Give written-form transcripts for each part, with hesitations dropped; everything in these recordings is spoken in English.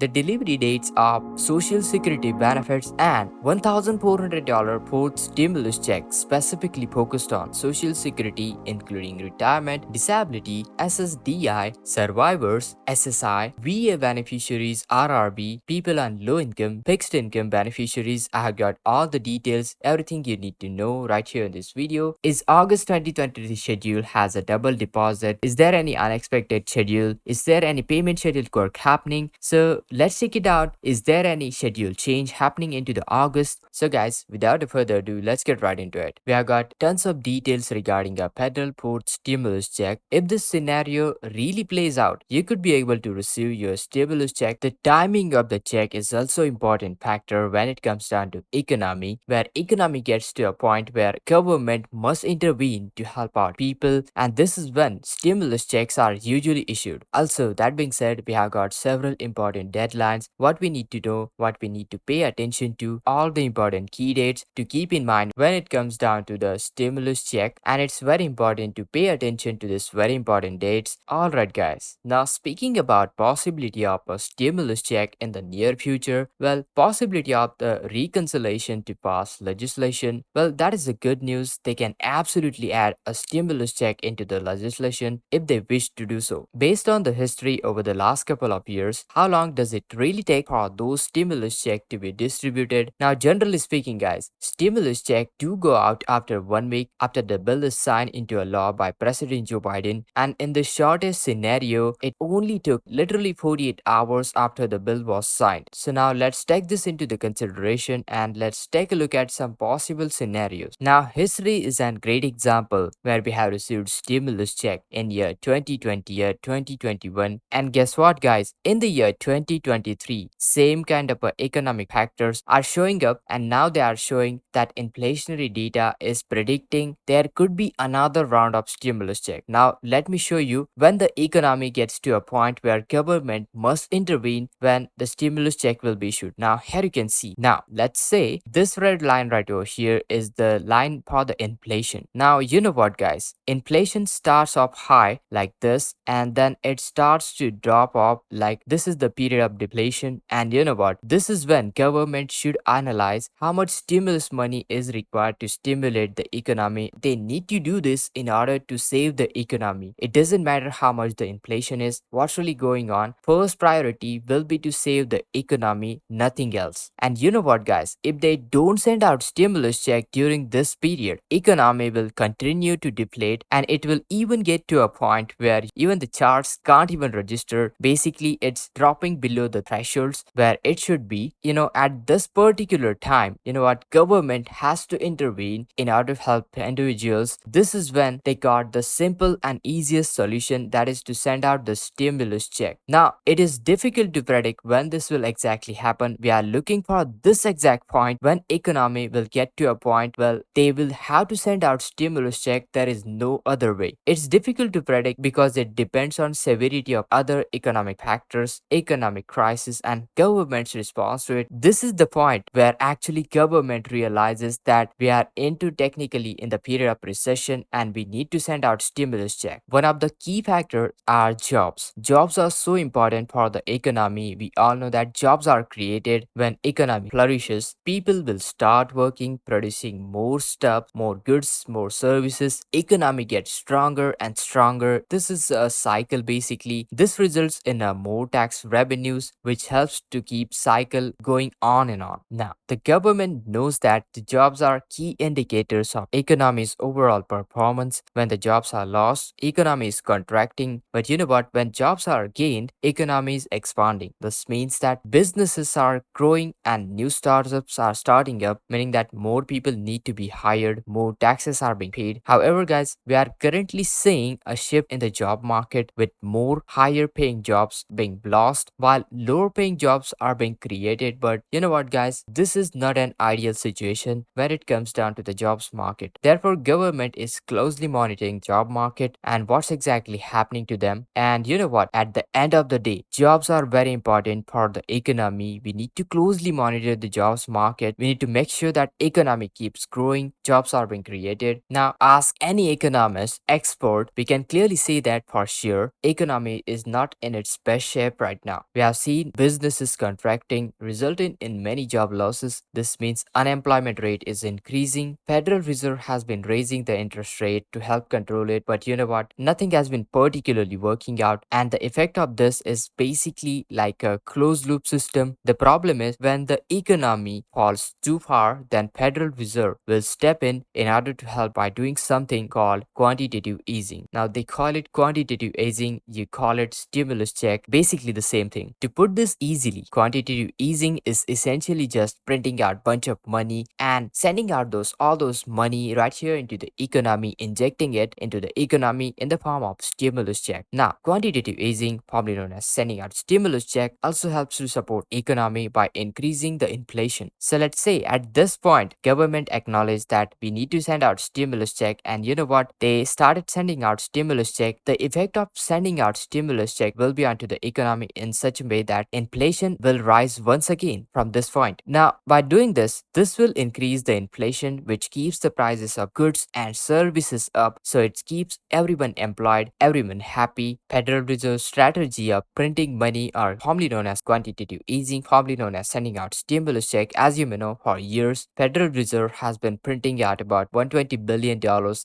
The delivery dates of Social Security benefits and $1,400 fourth stimulus check specifically focused on Social Security, including retirement, disability, SSDI, survivors, SSI, VA beneficiaries, RRB, people on low income, fixed income beneficiaries. I have got all the details, everything you need to know right here in this video. Is August 2023 schedule has a double deposit? Is there any unexpected schedule? Is there any payment schedule quirk happening? So let's check it out. Is there any schedule change happening into the August? So guys, without further ado, let's get right into it. We have got tons of details regarding a federal fourth stimulus check. If this scenario really plays out, you could be able to receive your stimulus check. The timing of the check is also important factor when it comes down to economy, where economy gets to a point where government must intervene to help out people, and this is when stimulus checks are usually issued. Also, that being said, we have got several important deadlines, what we need to know, what we need to pay attention to, all the important key dates to keep in mind when it comes down to the stimulus check, and it's very important to pay attention to this very important dates. Alright guys, now speaking about possibility of a stimulus check in the near future, well, possibility of the reconciliation to pass legislation, well, that is the good news. They can absolutely add a stimulus check into the legislation if they wish to do so. Based on the history over the last couple of years, how long does it really take for those stimulus check to be distributed? Now, generally speaking, guys, stimulus check do go out after 1 week after the bill is signed into a law by President Joe Biden, and in the shortest scenario, it only took literally 48 hours after the bill was signed. So now let's take this into the consideration and let's take a look at some possible scenarios. Now, history is a great example where we have received stimulus check in year 2020, year 2021, and guess what, guys? In the year 2023, same kind of economic factors are showing up, and now they are showing that inflationary data is predicting there could be another round of stimulus check. Now, let me show you when the economy gets to a point where government must intervene when the stimulus check will be issued. Now, here you can see. Now, let's say this red line right over here is the line for the inflation. Now, you know what, guys? Inflation starts off high like this, and then it starts to drop off like this is the period of deflation. And you know what? This is when government should analyze how much stimulus money is required to stimulate the economy. They need to do this in order to save the economy. It doesn't matter how much the inflation is, what's really going on. First priority will be to save the economy, nothing else. And you know what, guys? If they don't send out stimulus check during this period, economy will continue to deflate, and it will even get to a point where even the charts can't even register. Basically, it's dropping below the thresholds where it should be. At this particular time, you know what, government has to intervene in order to help individuals. This is when they got the simple and easiest solution, that is to send out the stimulus check. Now, it is difficult to predict when this will exactly happen. We are looking for this exact point when economy will get to a point, well, they will have to send out stimulus check. There is no other way. It's difficult to predict because it depends on severity of other economic factors, economic crisis, and government's response to it. This is the point where actually government realizes that we are into technically in the period of recession and we need to send out stimulus check. One of the key factors are jobs. Jobs are so important for the economy. We all know that jobs are created when economy flourishes. People will start working, producing more stuff, more goods, more services. Economy gets stronger and stronger. This is a cycle basically. This results in a more tax revenues, which helps to keep cycle going on and on. Now, the government knows that the jobs are key indicators of economy's overall performance. When the jobs are lost, economy is contracting. But you know what? When jobs are gained, economy is expanding. This means that businesses are growing and new startups are starting up, meaning that more people need to be hired, more taxes are being paid. However, guys, we are currently seeing a shift in the job market with more higher paying jobs being lost while lower paying jobs are being created. But you know what, guys? This is not an ideal situation when it comes down to the jobs market. Therefore, government is closely monitoring job market and what's exactly happening to them. And you know what? At the end of the day, jobs are very important for the economy. We need to closely monitor the jobs market. We need to make sure that economy keeps growing, jobs are being created. Now, ask any economist, expert, we can clearly see that for sure economy is not in its best shape right now. We have seen businesses contracting, resulting in many job losses. This means unemployment rate is increasing. Federal Reserve has been raising the interest rate to help control it, but you know what? Nothing has been particularly working out, and the effect of this is basically like a closed loop system. The problem is when the economy falls too far, then Federal Reserve will step in order to help by doing something called quantitative easing. Now they call it quantitative easing, you call it stimulus check, basically the same thing. To put this easily, quantitative easing is essentially just printing out bunch of money and sending out those all those money right here into the economy, injecting it into the economy in the form of stimulus check. Now, quantitative easing, formerly known as sending out stimulus check, also helps to support economy by increasing the inflation. So let's say at this point, government acknowledged that we need to send out stimulus check, and you know what? They started sending out stimulus check. The effect of sending out stimulus check will be onto the economy in such a way that inflation will rise once again from this point. Now, by doing this will increase the inflation, which keeps the prices of goods and services up, so it keeps everyone employed, everyone happy. Federal Reserve strategy of printing money, or formerly known as quantitative easing, formerly known as sending out stimulus check, as you may know, for years, Federal Reserve has been printing out about $120 billion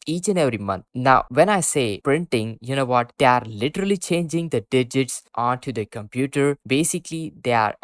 each and every month. Now, when I say printing, you know what? They are literally changing the digits onto the computer. Basically, they are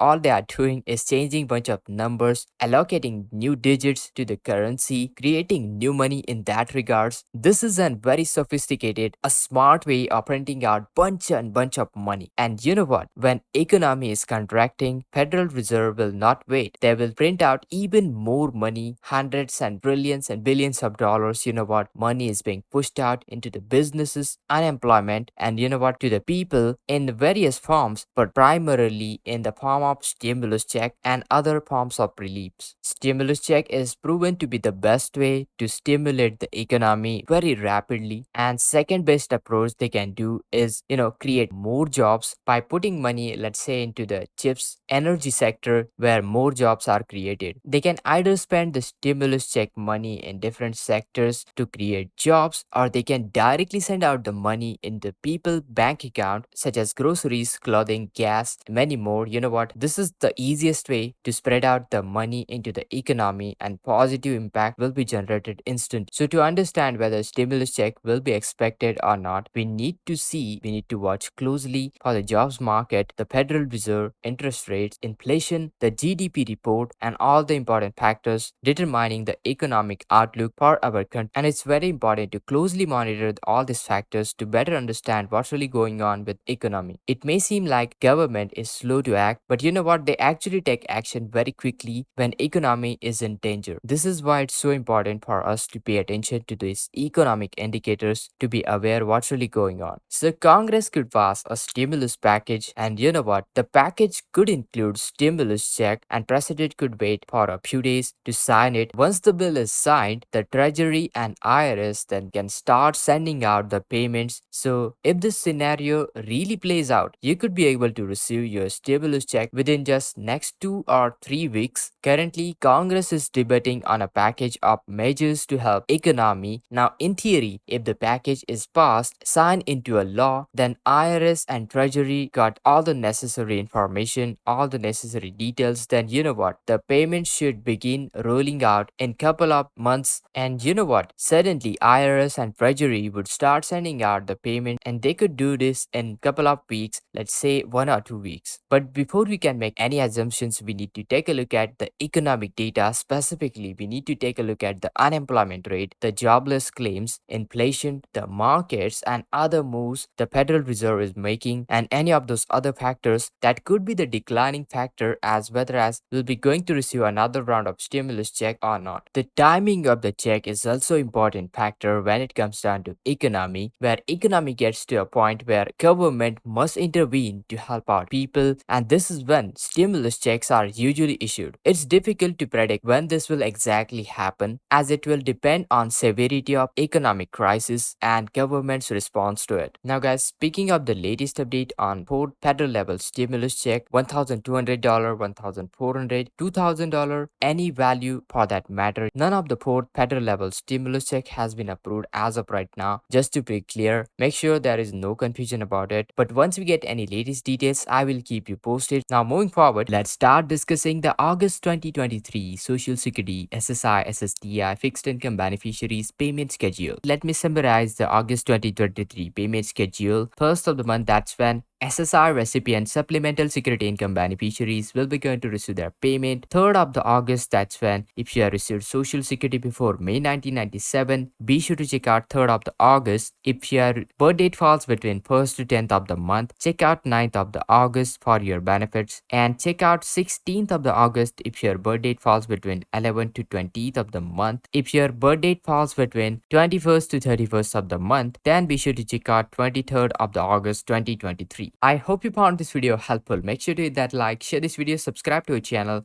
doing is changing bunch of numbers, allocating new digits to the currency, creating new money in that regards. This is a very sophisticated, a smart way of printing out bunch of money. And you know what? When economy is contracting, Federal Reserve will not wait. They will print out even more money, hundreds and trillions and billions of dollars. You know what? Money is being pushed out into the businesses, unemployment, and you know what? To the people in various forms, but primarily in the form of stimulus check and other forms of reliefs. Stimulus check is proven to be the best way to stimulate the economy very rapidly. And second best approach they can do is, create more jobs by putting money, let's say, into the chips energy sector where more jobs are created. They can either spend the stimulus check money in different sectors to create jobs, or they can directly send out the money in the people bank account, such as groceries, clothing, gas, many more. You know what? This is the easiest way to spread out the money into the economy, and positive impact will be generated instant. So to understand whether stimulus check will be expected or not, we need to watch closely for the jobs market, the Federal Reserve, interest rates, inflation, the GDP report, and all the important factors determining the economic outlook for our country. And it's very important to closely monitor all these factors to better understand what's really going on with economy. It may seem like government is slow to act, but you know what? They actually take action very quickly when economy is in danger. This is why it's so important for us to pay attention to these economic indicators to be aware what's really going on. So Congress could pass a stimulus package, and you know what? The package could include stimulus check, and president could wait for a few days to sign it. Once the bill is signed, the Treasury and IRS then can start sending out the payments. So if this scenario really plays out, you could be able to receive your stimulus check within just next 2 or 3 weeks. Currently, Congress is debating on a package of measures to help economy. Now, in theory, if the package is passed, signed into a law, then IRS and Treasury got all the necessary information, all the necessary details. Then you know what? The payment should begin rolling out in couple of months. And you know what? Suddenly, IRS and Treasury would start sending out the payment, and they could do this in couple of weeks, let's say 1 or 2 weeks. But before we can make any assumptions, we need to take a look at the economic data. Specifically, we need to take a look at the unemployment rate, the jobless claims, inflation, the markets, and other moves the Federal Reserve is making, and any of those other factors that could be the declining factor as whether as we'll be going to receive another round of stimulus check or not. The timing of the check is also important factor when it comes down to economy, where economy gets to a point where government must intervene to help out people, and this is when stimulus checks are usually issued. It's difficult to predict when this will exactly happen, as it will depend on severity of economic crisis and government's response to it. Now guys, speaking of the latest update on fourth federal level stimulus check, $1,200, $1,400, $2,000, any value for that matter, none of the fourth federal level stimulus check has been approved as of right now. Just to be clear, make sure there is no confusion about it. But once we get any latest details updates, I will keep you posted. Now moving forward, let's start discussing the August 2023 Social Security SSI SSDI fixed income beneficiaries payment schedule. Let me summarize the August 2023 payment schedule. First of the month, that's when SSI recipient supplemental security income beneficiaries will be going to receive their payment. 3rd of the August, that's when if you have received Social Security before May 1997, be sure to check out 3rd of the August. If your birth date falls between 1st to 10th of the month, check out 9th of the August for your benefits, and check out 16th of the August if your birth date falls between 11th to 20th of the month. If your birth date falls between 21st to 31st of the month, then be sure to check out 23rd of the August 2023. I hope you found this video helpful. Make sure to hit that like, share this video, subscribe to our channel,